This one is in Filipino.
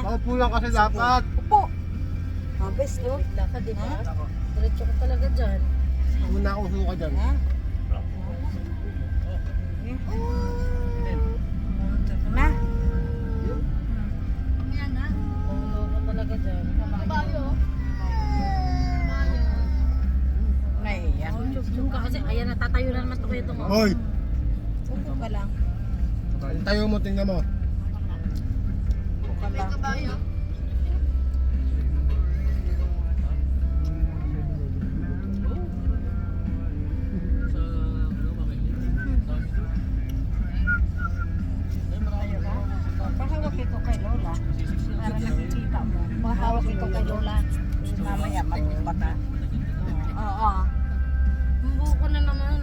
Maupo lang kasi dapat. Upo. Mabes to. Lakad, di ba? Diretso ka talaga dyan. Muna ako suka dyan. Ha? Na. Mamulo ka talaga dyan. Naiyak. Yung ka kasi, ayan, natatayo na naman ito kayo itong. Hoy! Upo ka lang. Tayo mo, tingnan mo. Upo ka lang. Pahawak ito kay Lola. Para nakikita mo. Pahawak ito kay Lola. Mamaya magbata. Oo. Ang buko na naman.